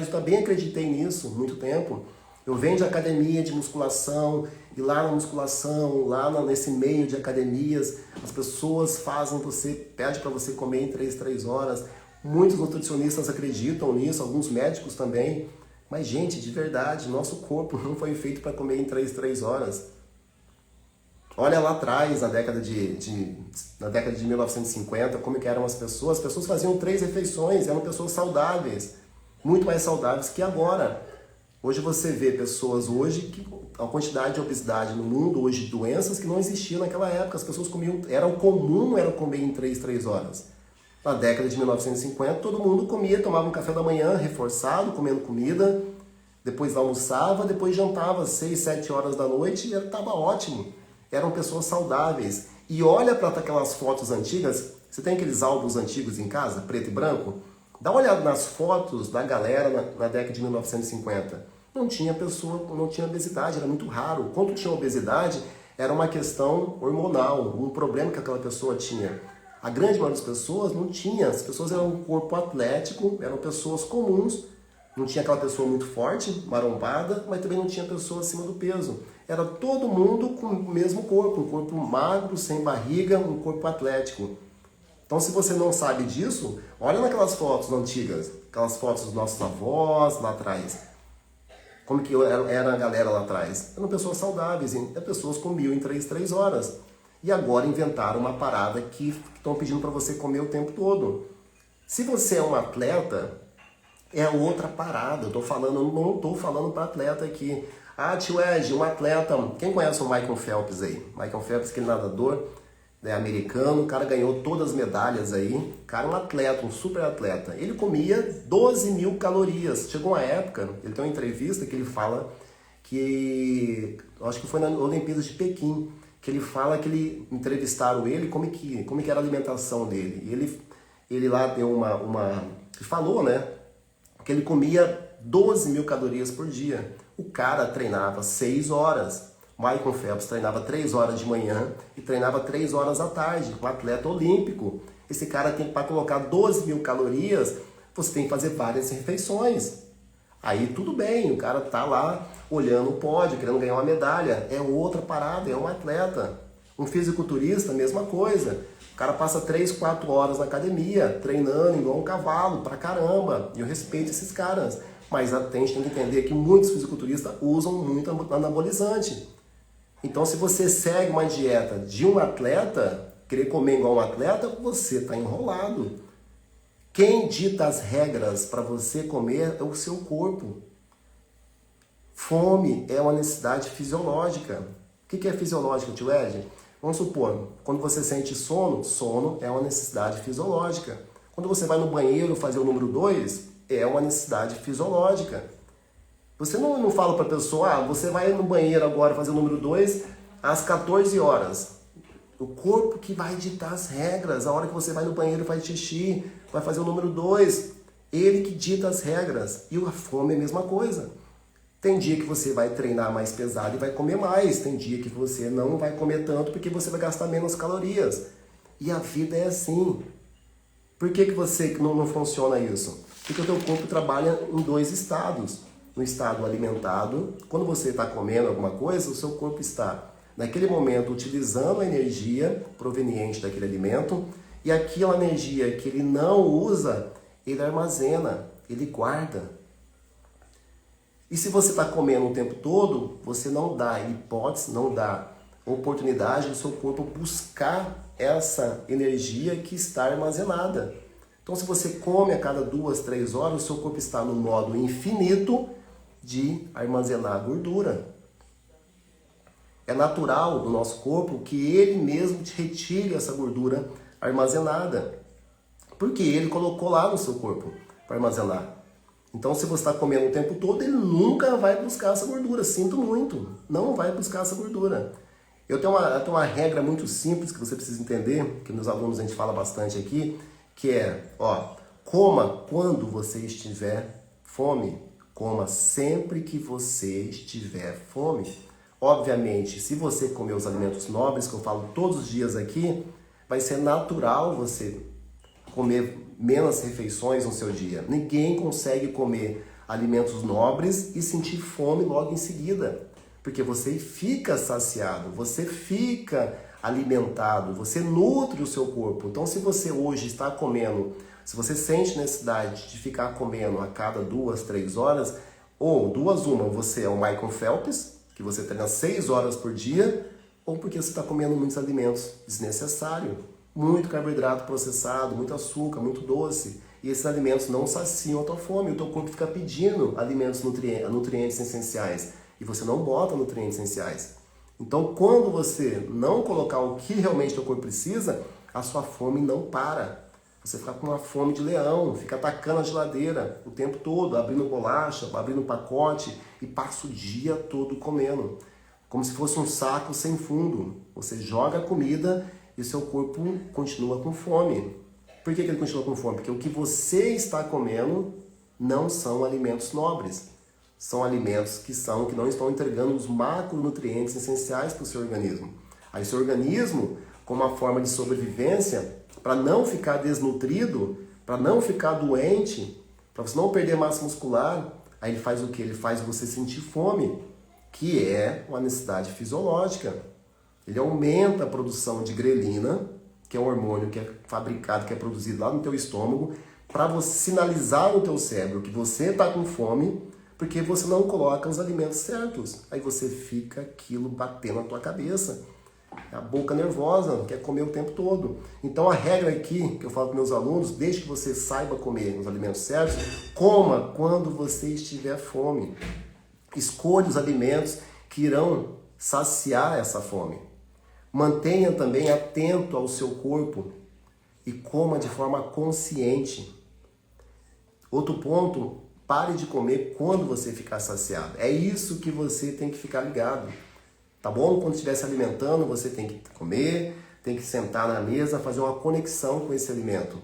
também acreditei nisso há muito tempo. Eu venho de academia, de musculação, e lá na musculação, nesse meio de academias, as pessoas pede para você comer em 3 horas. Muitos nutricionistas acreditam nisso, alguns médicos também. Mas, gente, de verdade, nosso corpo não foi feito para comer em 3 horas. Olha lá atrás, na década de 1950, como que eram as pessoas. As pessoas faziam 3 refeições, eram pessoas saudáveis, muito mais saudáveis que agora. Hoje você vê pessoas que a quantidade de obesidade no mundo, hoje doenças que não existiam naquela época. As pessoas comiam, era comer em 3 horas. Na década de 1950, todo mundo comia, tomava um café da manhã reforçado, comendo comida, depois almoçava, depois jantava 6, 7 horas da noite e estava ótimo. Eram pessoas saudáveis. E olha para aquelas fotos antigas, você tem aqueles álbuns antigos em casa, preto e branco? Dá uma olhada nas fotos da galera na década de 1950. Não tinha obesidade, era muito raro. Quando tinha obesidade, era uma questão hormonal, um problema que aquela pessoa tinha. A grande maioria das pessoas não tinha, as pessoas eram um corpo atlético, eram pessoas comuns, não tinha aquela pessoa muito forte, marombada, mas também não tinha pessoa acima do peso. Era todo mundo com o mesmo corpo, um corpo magro, sem barriga, um corpo atlético. Então, se você não sabe disso, olha naquelas fotos antigas, aquelas fotos dos nossos avós lá atrás. Como que era a galera lá atrás? Eram pessoas saudáveis, as pessoas comiam em 3 horas. E agora inventaram uma parada que estão pedindo para você comer o tempo todo. Se você é um atleta, é outra parada. Eu não estou falando para atleta aqui. Ah, tio Ed, um atleta... Quem conhece o Michael Phelps aí? Michael Phelps, aquele nadador americano, o cara ganhou todas as medalhas aí. O cara é um atleta, um super atleta. Ele comia 12 mil calorias. Chegou uma época, ele tem uma entrevista que ele fala que... Acho que foi na Olimpíada de Pequim, que ele fala que entrevistaram ele como que era a alimentação dele. E ele lá deu ele falou, né, que ele comia 12 mil calorias por dia. O cara treinava 6 horas. Michael Phelps treinava 3 horas de manhã e treinava 3 horas à tarde. Um atleta olímpico. Esse cara tem para colocar 12 mil calorias, você tem que fazer várias refeições. Aí tudo bem, o cara tá lá olhando o pódio, querendo ganhar uma medalha. É outra parada, é um atleta. Um fisiculturista, mesma coisa. O cara passa 3, 4 horas na academia, treinando igual um cavalo, pra caramba. E eu respeito esses caras. Mas a gente tem que entender que muitos fisiculturistas usam muito anabolizante. Então, se você segue uma dieta de um atleta, querer comer igual um atleta, você está enrolado. Quem dita as regras para você comer é o seu corpo. Fome é uma necessidade fisiológica. O que é fisiológica, tio Ed? Vamos supor, quando você sente sono, sono é uma necessidade fisiológica. Quando você vai no banheiro fazer o número 2, é uma necessidade fisiológica. Você não fala para a pessoa, você vai no banheiro agora fazer o número 2 às 14 horas. O corpo que vai ditar as regras. A hora que você vai no banheiro faz xixi, vai fazer o número 2. Ele que dita as regras. E a fome é a mesma coisa. Tem dia que você vai treinar mais pesado e vai comer mais. Tem dia que você não vai comer tanto porque você vai gastar menos calorias. E a vida é assim. Por que você não funciona isso? Porque o teu corpo trabalha em 2 estados. No estado alimentado, quando você está comendo alguma coisa, o seu corpo está, naquele momento, utilizando a energia proveniente daquele alimento, e aquela energia que ele não usa, ele armazena, ele guarda. E se você está comendo o tempo todo, você não dá hipótese, não dá oportunidade do seu corpo buscar essa energia que está armazenada. Então, se você come a cada 2, 3 horas, o seu corpo está no modo infinito de armazenar gordura. É natural do nosso corpo que ele mesmo te retire essa gordura armazenada. Porque ele colocou lá no seu corpo para armazenar. Então, se você está comendo o tempo todo, ele nunca vai buscar essa gordura. Sinto muito, não vai buscar essa gordura. Eu tenho uma regra muito simples que você precisa entender, que meus alunos a gente fala bastante aqui, que é, coma quando você estiver fome. Coma sempre que você estiver fome. Obviamente, se você comer os alimentos nobres, que eu falo todos os dias aqui, vai ser natural você comer menos refeições no seu dia. Ninguém consegue comer alimentos nobres e sentir fome logo em seguida. Porque você fica saciado, você fica alimentado, você nutre o seu corpo. Então, se você hoje está comendo, se você sente necessidade de ficar comendo a cada 2, 3 horas, ou você é o Michael Phelps, que você treina 6 horas por dia, ou porque você está comendo muitos alimentos desnecessários, muito carboidrato processado, muito açúcar, muito doce, e esses alimentos não saciam a tua fome, o teu corpo fica pedindo alimentos nutrientes essenciais, e você não bota nutrientes essenciais. Então, quando você não colocar o que realmente o teu corpo precisa, a sua fome não para. Você fica com uma fome de leão, fica atacando a geladeira o tempo todo, abrindo bolacha, abrindo pacote e passa o dia todo comendo. Como se fosse um saco sem fundo. Você joga a comida e seu corpo continua com fome. Por que ele continua com fome? Porque o que você está comendo não são alimentos nobres. São alimentos que não estão entregando os macronutrientes essenciais para o seu organismo. Aí seu organismo, como uma forma de sobrevivência, para não ficar desnutrido, para não ficar doente, para você não perder massa muscular, aí ele faz o quê? Ele faz você sentir fome, que é uma necessidade fisiológica. Ele aumenta a produção de grelina, que é um hormônio que é fabricado, que é produzido lá no teu estômago, para você sinalizar no teu cérebro que você está com fome, porque você não coloca os alimentos certos. Aí você fica aquilo batendo na tua cabeça. A boca nervosa, quer comer o tempo todo. Então a regra aqui, que eu falo para meus alunos, desde que você saiba comer os alimentos certos, coma quando você estiver fome. Escolha os alimentos que irão saciar essa fome. Mantenha também atento ao seu corpo e coma de forma consciente. Outro ponto, pare de comer quando você ficar saciado. É isso que você tem que ficar ligado. Tá bom? Quando estiver se alimentando, você tem que comer, tem que sentar na mesa, fazer uma conexão com esse alimento.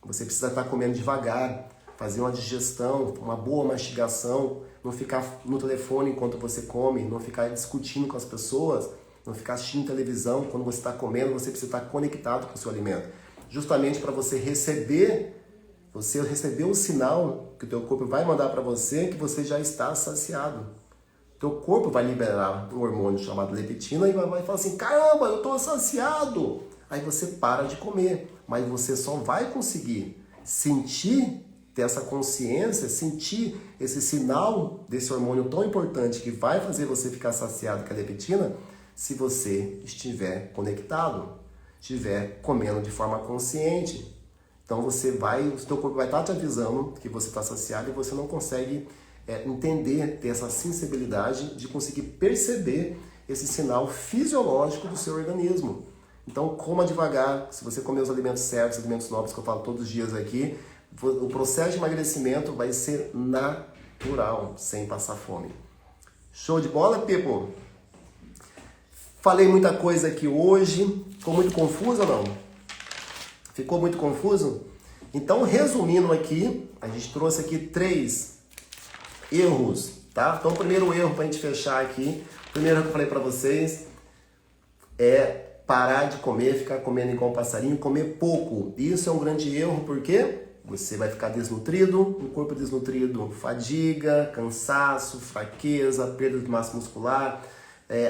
Você precisa estar comendo devagar, fazer uma digestão, uma boa mastigação, não ficar no telefone enquanto você come, não ficar discutindo com as pessoas, não ficar assistindo televisão. Quando você está comendo, você precisa estar conectado com o seu alimento. Justamente para você receber Você recebeu o sinal que o teu corpo vai mandar para você que você já está saciado. Teu corpo vai liberar um hormônio chamado leptina e vai falar assim, caramba, eu estou saciado. Aí você para de comer, mas você só vai conseguir sentir, ter essa consciência, sentir esse sinal desse hormônio tão importante que vai fazer você ficar saciado, que é a leptina, se você estiver conectado, estiver comendo de forma consciente. Então o teu corpo vai estar te avisando que você está saciado e você não consegue entender, ter essa sensibilidade de conseguir perceber esse sinal fisiológico do seu organismo. Então coma devagar, se você comer os alimentos certos, os alimentos nobres que eu falo todos os dias aqui, o processo de emagrecimento vai ser natural, sem passar fome. Show de bola, people? Falei muita coisa aqui hoje, ficou muito confuso ou não? Ficou muito confuso? Então, resumindo aqui, a gente trouxe aqui 3 erros, tá? Então, o primeiro erro para a gente fechar aqui, o primeiro que eu falei para vocês é parar de comer, ficar comendo igual um passarinho, comer pouco. Isso é um grande erro, porque você vai ficar desnutrido, um corpo desnutrido, fadiga, cansaço, fraqueza, perda de massa muscular,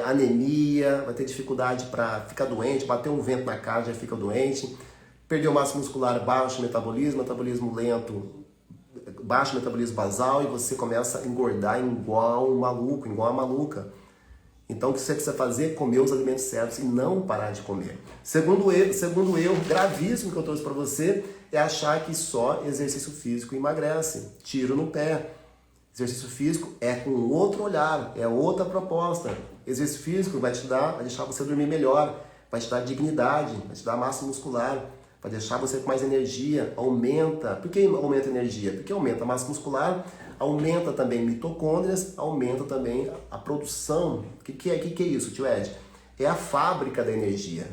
anemia, vai ter dificuldade para ficar doente, bater um vento na cara já fica doente, perdeu massa muscular, baixo metabolismo lento, baixo metabolismo basal e você começa a engordar igual um maluco, igual uma maluca. Então o que você precisa fazer é comer os alimentos certos e não parar de comer. Segundo erro gravíssimo que eu trouxe para você é achar que só exercício físico emagrece. Tiro no pé. Exercício físico é com outro olhar, é outra proposta. Exercício físico vai deixar você dormir melhor, vai te dar dignidade, vai te dar massa muscular, vai deixar você com mais energia, aumenta. Por que aumenta a energia? Porque aumenta a massa muscular, aumenta também mitocôndrias, aumenta também a produção. O que é isso, tio Ed? É a fábrica da energia.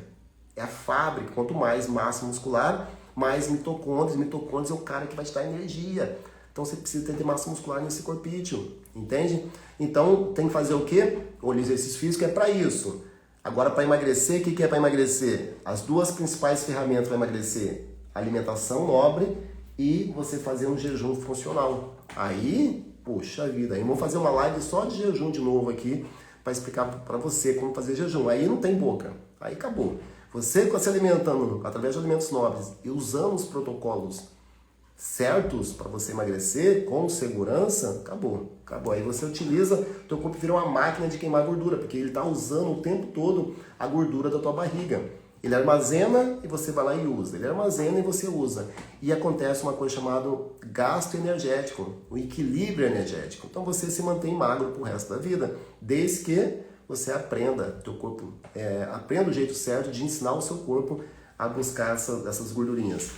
É a fábrica. Quanto mais massa muscular, mais mitocôndrias. Mitocôndrias é o cara que vai te dar energia. Então você precisa ter massa muscular nesse corpício, entende? Então tem que fazer o quê? O exercício físico é para isso. Agora para emagrecer, o que é para emagrecer? As 2 principais ferramentas para emagrecer: alimentação nobre e você fazer um jejum funcional. Aí, poxa vida, aí vamos fazer uma live só de jejum de novo aqui para explicar para você como fazer jejum. Aí não tem boca, aí acabou. Você se alimentando através de alimentos nobres e usando os protocolos certos para você emagrecer com segurança, acabou. Aí você utiliza, teu corpo vira uma máquina de queimar gordura, porque ele está usando o tempo todo a gordura da tua barriga. Ele armazena e você vai lá e usa. Ele armazena e você usa. E acontece uma coisa chamada gasto energético, o equilíbrio energético. Então você se mantém magro pro resto da vida, desde que você aprenda, teu corpo aprenda o jeito certo de ensinar o seu corpo a buscar essas gordurinhas.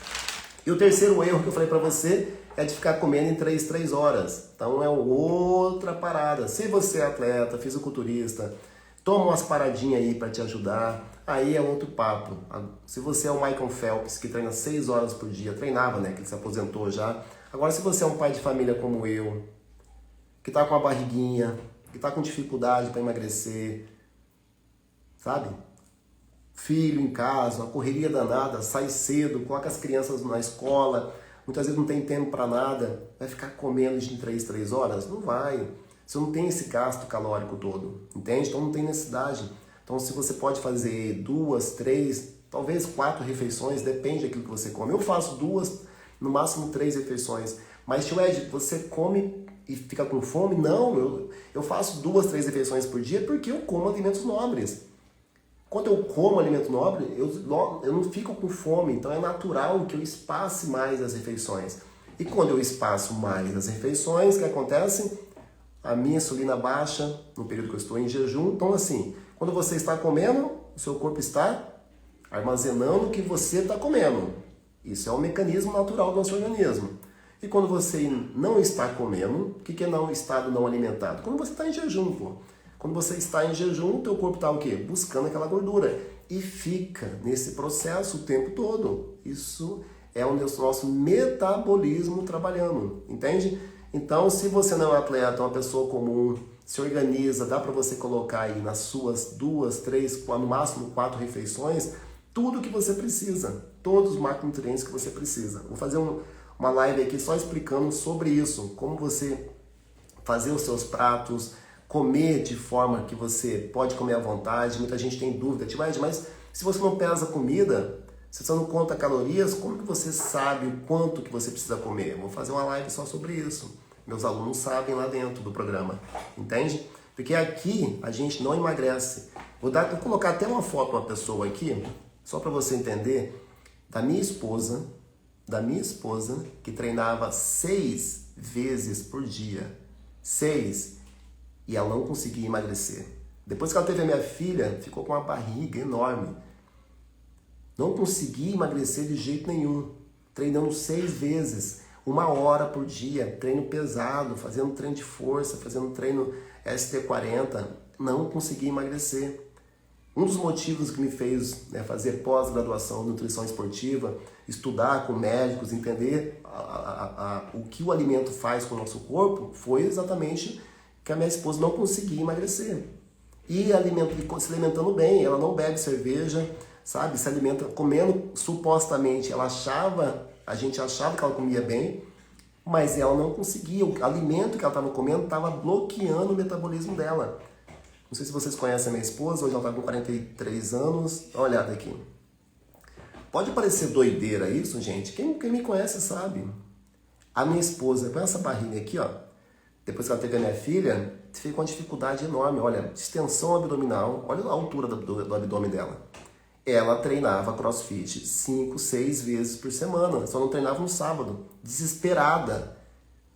E o terceiro erro que eu falei para você é de ficar comendo em 3 horas. Então é outra parada. Se você é atleta, fisiculturista, toma umas paradinhas aí para te ajudar, aí é outro papo. Se você é o Michael Phelps, que treina 6 horas por dia, treinava, né, que ele se aposentou já. Agora, se você é um pai de família como eu, que tá com uma barriguinha, que tá com dificuldade para emagrecer, sabe? Filho em casa, uma correria danada, sai cedo, coloca as crianças na escola, muitas vezes não tem tempo para nada, vai ficar comendo em 3 horas? Não vai. Você não tem esse gasto calórico todo, entende? Então não tem necessidade. Então se você pode fazer 2, 3, talvez 4 refeições, depende daquilo que você come. Eu faço 2, no máximo 3 refeições. Mas, tio Ed, você come e fica com fome? Não, eu faço 2, 3 refeições por dia porque eu como alimentos nobres. Quando eu como alimento nobre, eu não fico com fome, então é natural que eu espace mais as refeições. E quando eu espaço mais as refeições, o que acontece? A minha insulina baixa no período que eu estou em jejum. Então assim, quando você está comendo, o seu corpo está armazenando o que você está comendo. Isso é um mecanismo natural do nosso organismo. E quando você não está comendo, o que é estado não alimentado? Quando você está em jejum, pô. Quando você está em jejum, o teu corpo está o quê? Buscando aquela gordura. E fica nesse processo o tempo todo. Isso é o nosso metabolismo trabalhando, entende? Então, se você não é um atleta, uma pessoa comum, se organiza, dá para você colocar aí nas suas 2, 3, no máximo 4 refeições, tudo que você precisa. Todos os macronutrientes que você precisa. Vou fazer uma live aqui só explicando sobre isso, como você fazer os seus pratos, comer de forma que você pode comer à vontade. Muita gente tem dúvida, tipo, mas se você não pesa comida, se você não conta calorias, como que você sabe o quanto que você precisa comer? Vou fazer uma live só sobre isso. Meus alunos sabem lá dentro do programa, entende? Porque aqui a gente não emagrece. Vou colocar até uma foto de uma pessoa aqui, só para você entender, da minha esposa, que treinava 6 vezes por dia. 6. E ela não conseguia emagrecer. Depois que ela teve a minha filha, ficou com uma barriga enorme. Não conseguia emagrecer de jeito nenhum. Treinando 6 vezes, 1 hora por dia, treino pesado, fazendo treino de força, fazendo treino ST40. Não conseguia emagrecer. Um dos motivos que me fez fazer pós-graduação em nutrição esportiva, estudar com médicos, entender o que o alimento faz com o nosso corpo, foi exatamente que a minha esposa não conseguia emagrecer. E se alimentando bem, ela não bebe cerveja, sabe? Se alimenta comendo, supostamente, a gente achava que ela comia bem, mas ela não conseguia. O alimento que ela estava comendo estava bloqueando o metabolismo dela. Não sei se vocês conhecem a minha esposa, hoje ela está com 43 anos. Dá uma olhada aqui. Pode parecer doideira isso, gente? Quem me conhece sabe. A minha esposa, com essa barriga aqui, ó, depois que ela teve a minha filha, ficou com uma dificuldade enorme. Olha, extensão abdominal, olha a altura do abdômen dela. Ela treinava CrossFit 5, 6 vezes por semana, só não treinava no sábado. Desesperada,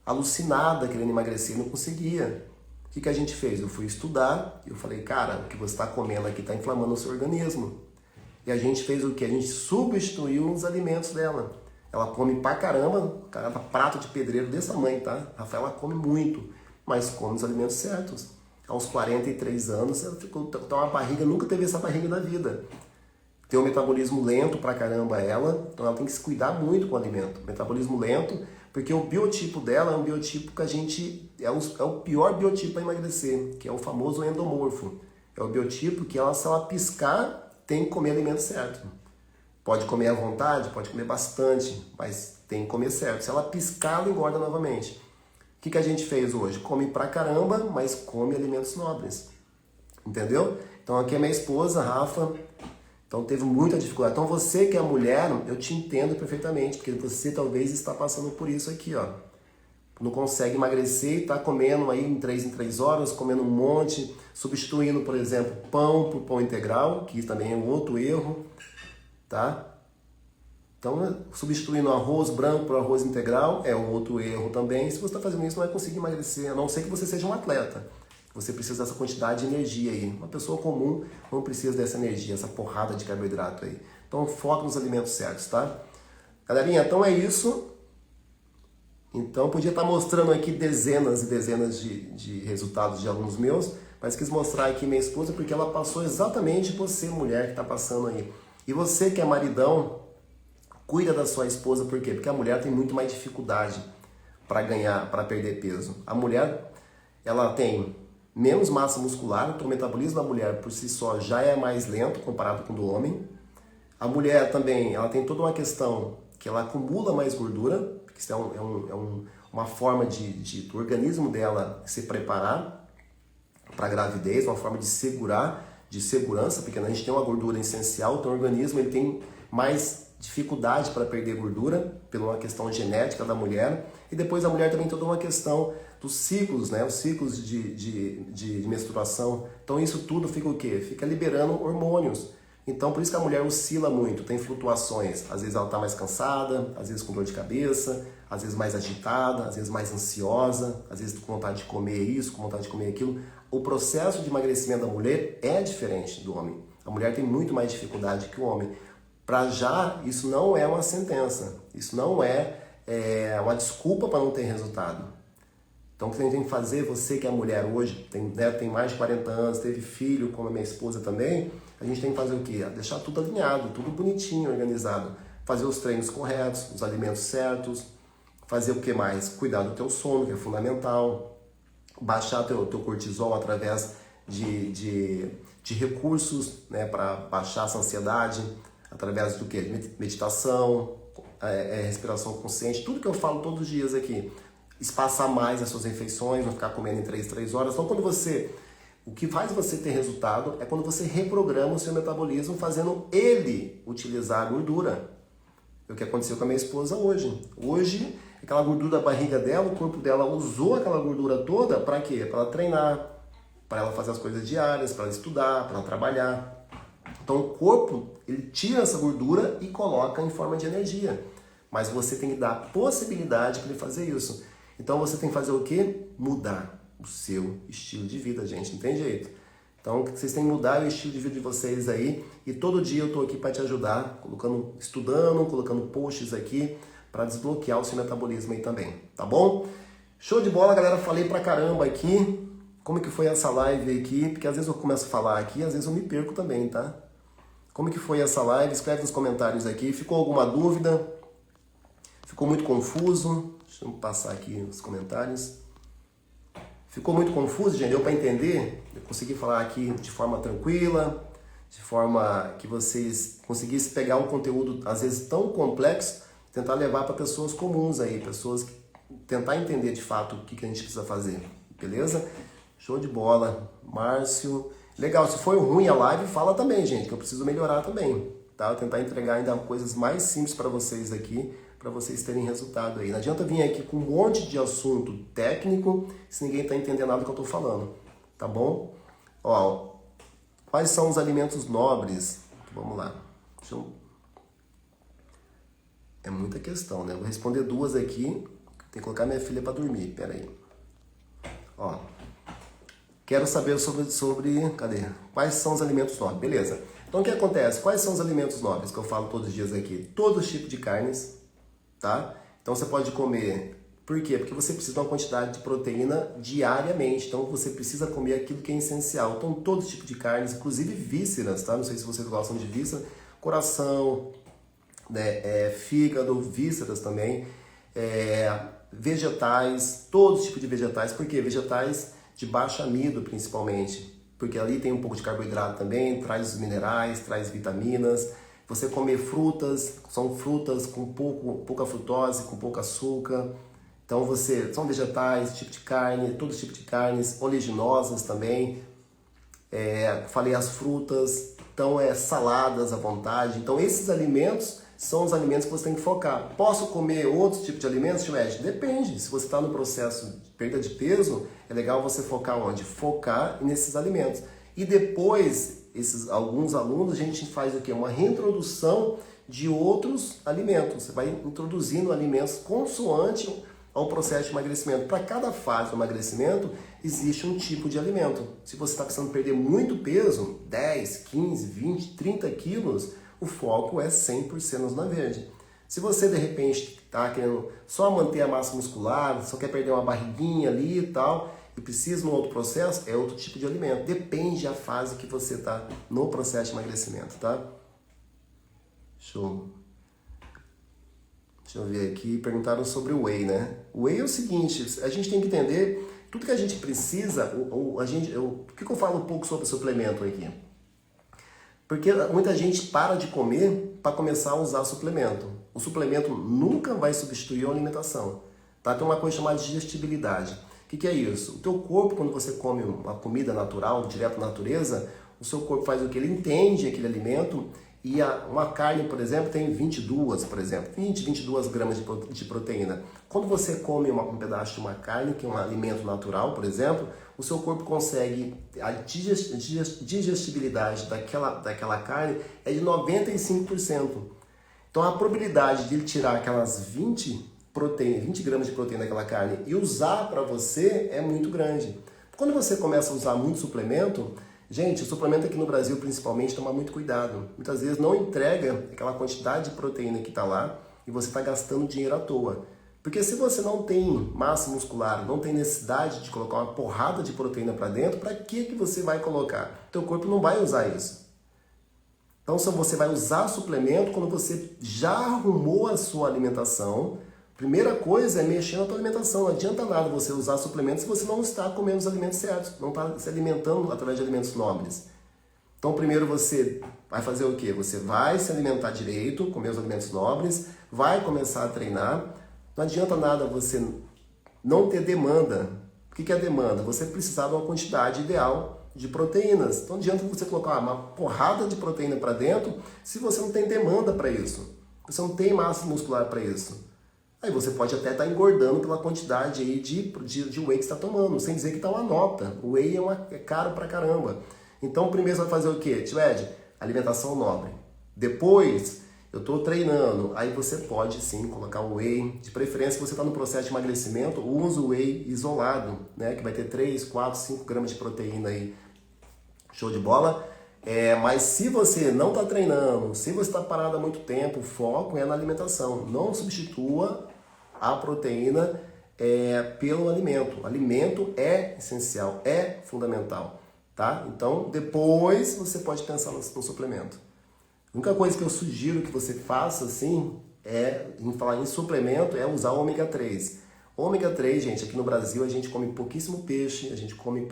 alucinada, querendo emagrecer, não conseguia. O que a gente fez? Eu fui estudar e eu falei, cara, o que você está comendo aqui está inflamando o seu organismo. E a gente fez o quê? A gente substituiu os alimentos dela. Ela come pra caramba, prato de pedreiro desse tamanho, tá? A Rafaela come muito, mas come os alimentos certos. Aos 43 anos, ela ficou com uma barriga, nunca teve essa barriga na vida. Tem um metabolismo lento pra caramba ela, então ela tem que se cuidar muito com o alimento. Metabolismo lento, porque o biotipo dela é um biotipo que a gente... É o pior biotipo para emagrecer, que é o famoso endomorfo. É o biotipo que ela, se ela piscar, tem que comer alimento certo. Pode comer à vontade, pode comer bastante, mas tem que comer certo. Se ela piscar, ela engorda novamente. O que a gente fez hoje? Come pra caramba, mas come alimentos nobres. Entendeu? Então aqui é minha esposa, Rafa. Então teve muita dificuldade. Então você que é mulher, eu te entendo perfeitamente, porque você talvez está passando por isso aqui, ó. Não consegue emagrecer e está comendo aí em 3 horas, comendo um monte, substituindo, por exemplo, pão por pão integral, que também é um outro erro, tá? Então, substituindo arroz branco por arroz integral é um outro erro também. Se você está fazendo isso, não vai conseguir emagrecer, a não ser que você seja um atleta. Você precisa dessa quantidade de energia aí. Uma pessoa comum não precisa dessa energia, essa porrada de carboidrato aí. Então, foca nos alimentos certos, tá? Galerinha, então é isso. Então, podia estar mostrando aqui dezenas e dezenas de resultados de alunos meus, mas quis mostrar aqui minha esposa porque ela passou exatamente você, mulher, que está passando aí. E você que é maridão, cuida da sua esposa, por quê? Porque a mulher tem muito mais dificuldade para ganhar, para perder peso. A mulher, ela tem menos massa muscular, então o metabolismo da mulher por si só já é mais lento comparado com o do homem. A mulher também, ela tem toda uma questão que ela acumula mais gordura, porque isso uma forma do organismo dela se preparar para a gravidez, uma forma de segurança, porque a gente tem uma gordura essencial, então o organismo ele tem mais dificuldade para perder gordura, pela uma questão genética da mulher, e depois a mulher também tem toda uma questão dos ciclos, né? Os ciclos de menstruação. Então isso tudo fica o quê? Fica liberando hormônios. Então por isso que a mulher oscila muito, tem flutuações. Às vezes ela está mais cansada, às vezes com dor de cabeça, às vezes mais agitada, às vezes mais ansiosa, às vezes com vontade de comer isso, com vontade de comer aquilo. O processo de emagrecimento da mulher é diferente do homem. A mulher tem muito mais dificuldade que o homem. Para já, isso não é uma sentença, isso não é uma desculpa para não ter resultado. Então o que a gente tem que fazer, você que é mulher hoje, tem mais de 40 anos, teve filho, como a minha esposa também, a gente tem que fazer o quê? Deixar tudo alinhado, tudo bonitinho, organizado. Fazer os treinos corretos, os alimentos certos, fazer o que mais? Cuidar do teu sono, que é fundamental, baixar teu cortisol através de recursos, né, para baixar essa ansiedade, através do quê? Meditação, respiração consciente, tudo que eu falo todos os dias aqui. Espaçar mais as suas refeições, não ficar comendo em 3 horas. Então, o que faz você ter resultado é quando você reprograma o seu metabolismo, fazendo ele utilizar a gordura. É o que aconteceu com a minha esposa hoje. Hoje, aquela gordura da barriga dela, o corpo dela usou aquela gordura toda para quê? Para ela treinar, para ela fazer as coisas diárias, para ela estudar, para ela trabalhar. Então o corpo, ele tira essa gordura e coloca em forma de energia. Mas você tem que dar a possibilidade para ele fazer isso. Então você tem que fazer o quê? Mudar o seu estilo de vida, gente. Não tem jeito. Então vocês têm que mudar o estilo de vida de vocês aí. E todo dia eu estou aqui para te ajudar, estudando, colocando posts aqui para desbloquear o seu metabolismo aí também. Tá bom? Show de bola, galera. Falei pra caramba aqui. Como que foi essa live aqui? Porque às vezes eu começo a falar aqui, às vezes eu me perco também, tá? Como que foi essa live? Escreve nos comentários aqui. Ficou alguma dúvida? Ficou muito confuso? Deixa eu passar aqui os comentários. Ficou muito confuso, gente? Deu para entender? Eu consegui falar aqui de forma tranquila, de forma que vocês conseguissem pegar um conteúdo, às vezes, tão complexo, tentar levar para pessoas comuns aí, pessoas que tentar entender de fato o que a gente precisa fazer, beleza? Show de bola. Márcio. Legal, se foi ruim a live, fala também, gente, que eu preciso melhorar também, tá? Eu tentar entregar ainda coisas mais simples para vocês aqui, para vocês terem resultado aí. Não adianta vir aqui com um monte de assunto técnico se ninguém está entendendo nada do que eu estou falando, tá bom? Ó, quais são os alimentos nobres? Vamos lá. É muita questão, né? Eu vou responder duas aqui. Tem que colocar minha filha para dormir. Pera aí. Ó. Quero saber sobre... Cadê? Quais são os alimentos nobres? Beleza. Então o que acontece? Quais são os alimentos nobres que eu falo todos os dias aqui? Todos os tipos de carnes, tá? Então você pode comer... Por quê? Porque você precisa de uma quantidade de proteína diariamente. Então você precisa comer aquilo que é essencial. Então todos os tipos de carnes, inclusive vísceras, tá? Não sei se vocês gostam de vísceras. Coração, né? Fígado, vísceras também. Vegetais, todos os tipos de vegetais. Por quê? Vegetais de baixo amido, principalmente. Porque ali tem um pouco de carboidrato também, traz os minerais, traz vitaminas. Você comer frutas, são frutas com pouca frutose, com pouco açúcar. Então são vegetais, tipo de carne, todo tipo de carnes, oleaginosas também. Falei as frutas, então saladas à vontade. Então esses alimentos são os alimentos que você tem que focar. Posso comer outros tipos de alimentos, Timete? Depende. Se você está no processo de perda de peso, é legal você focar onde? Focar nesses alimentos. E depois, alguns alunos, a gente faz o quê? Uma reintrodução de outros alimentos. Você vai introduzindo alimentos consoante ao processo de emagrecimento. Para cada fase do emagrecimento, existe um tipo de alimento. Se você está precisando perder muito peso, 10, 15, 20, 30 quilos, o foco é 100% no Zona Verde. Se você, de repente, está querendo só manter a massa muscular, só quer perder uma barriguinha ali e tal, e precisa de um outro processo, é outro tipo de alimento. Depende da fase que você está no processo de emagrecimento, tá? Show. Deixa eu ver aqui, perguntaram sobre o whey, né? O whey é o seguinte, a gente tem que entender tudo que a gente precisa, por que eu falo um pouco sobre suplemento aqui? Porque muita gente para de comer para começar a usar suplemento. O suplemento nunca vai substituir a alimentação. Tá? Tem uma coisa chamada digestibilidade. O que é isso? O teu corpo, quando você come uma comida natural, direto da natureza, o seu corpo faz o que? Ele entende aquele alimento e uma carne, por exemplo, tem 22 gramas de proteína. Quando você come um pedaço de uma carne, que é um alimento natural, por exemplo, o seu corpo consegue, a digestibilidade daquela carne é de 95%. Então a probabilidade de ele tirar aquelas 20 gramas de proteína daquela carne e usar para você é muito grande. Quando você começa a usar muito suplemento, gente, o suplemento aqui no Brasil principalmente toma muito cuidado. Muitas vezes não entrega aquela quantidade de proteína que está lá e você está gastando dinheiro à toa. Porque se você não tem massa muscular, não tem necessidade de colocar uma porrada de proteína para dentro, para que você vai colocar? O teu corpo não vai usar isso. Então você vai usar suplemento quando você já arrumou a sua alimentação. Primeira coisa é mexer na tua alimentação. Não adianta nada você usar suplemento se você não está comendo os alimentos certos, não está se alimentando através de alimentos nobres. Então, primeiro você vai fazer o quê? Você vai se alimentar direito, comer os alimentos nobres, vai começar a treinar. Não adianta nada você não ter demanda. O que é demanda? Você precisar de uma quantidade ideal de proteínas. Então, não adianta você colocar uma porrada de proteína para dentro se você não tem demanda para isso. Você não tem massa muscular para isso. Aí você pode até estar engordando pela quantidade aí de whey que você está tomando, sem dizer que está uma nota. O whey é caro pra caramba. Então, primeiro você vai fazer o quê? Tio Ed, alimentação nobre. Depois, eu estou treinando. Aí você pode sim colocar o whey. De preferência, se você está no processo de emagrecimento, use o whey isolado, né? Que vai ter 3, 4, 5 gramas de proteína aí. Show de bola? Mas se você não está treinando, se você está parado há muito tempo, o foco é na alimentação. Não substitua a proteína pelo alimento. O alimento é essencial, é fundamental. Tá? Então, depois você pode pensar no suplemento. A única coisa que eu sugiro que você faça, assim, em falar em suplemento, é usar o ômega 3. Ômega 3, gente, aqui no Brasil a gente come pouquíssimo peixe, a gente come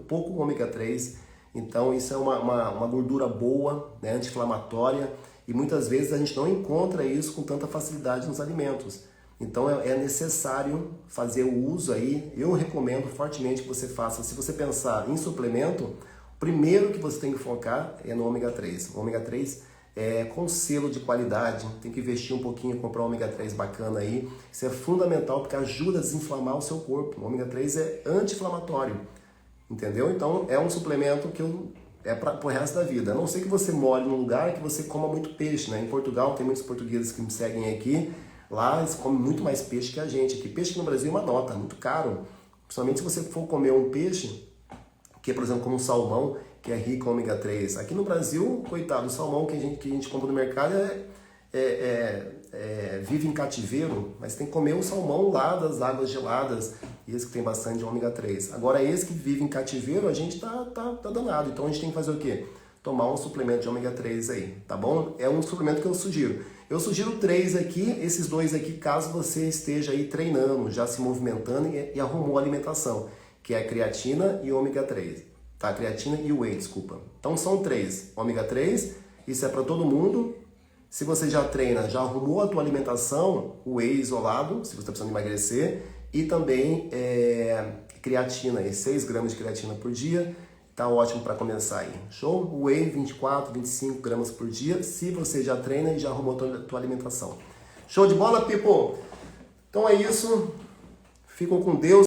pouco ômega 3. Então, isso é uma gordura boa, né, anti-inflamatória, e muitas vezes a gente não encontra isso com tanta facilidade nos alimentos. Então, é necessário fazer o uso aí. Eu recomendo fortemente que você faça. Se você pensar em suplemento, o primeiro que você tem que focar é no ômega 3. O ômega 3 é com selo de qualidade, tem que investir um pouquinho, comprar um ômega 3 bacana aí. Isso é fundamental porque ajuda a desinflamar o seu corpo. O ômega 3 é anti-inflamatório. Entendeu? Então, é um suplemento que é para o resto da vida. A não ser que você more num lugar que você coma muito peixe, né? Em Portugal, tem muitos portugueses que me seguem aqui. Lá, eles comem muito mais peixe que a gente. Aqui, peixe aqui no Brasil é uma nota, muito caro. Principalmente se você for comer um peixe, que é, por exemplo, como um salmão, que é rico em ômega 3. Aqui no Brasil, coitado, o salmão que a gente compra no mercado vive em cativeiro, mas tem que comer o salmão lá das águas geladas, esse que tem bastante ômega 3. Agora, esse que vive em cativeiro, a gente tá danado. Então, a gente tem que fazer o quê? Tomar um suplemento de ômega 3 aí, tá bom? É um suplemento que eu sugiro. Eu sugiro 3 aqui, esses 2 aqui, caso você esteja aí treinando, já se movimentando e arrumou a alimentação, que é a creatina e o ômega 3. Tá? Creatina e o whey, desculpa. Então, são 3. Ômega 3, isso é para todo mundo. Se você já treina, já arrumou a tua alimentação, o whey isolado, se você está precisando emagrecer, e também creatina, 6 gramas de creatina por dia, tá ótimo para começar aí. Show? O whey 24, 25 gramas por dia, se você já treina e já arrumou a tua alimentação. Show de bola, people? Então é isso. Ficam com Deus.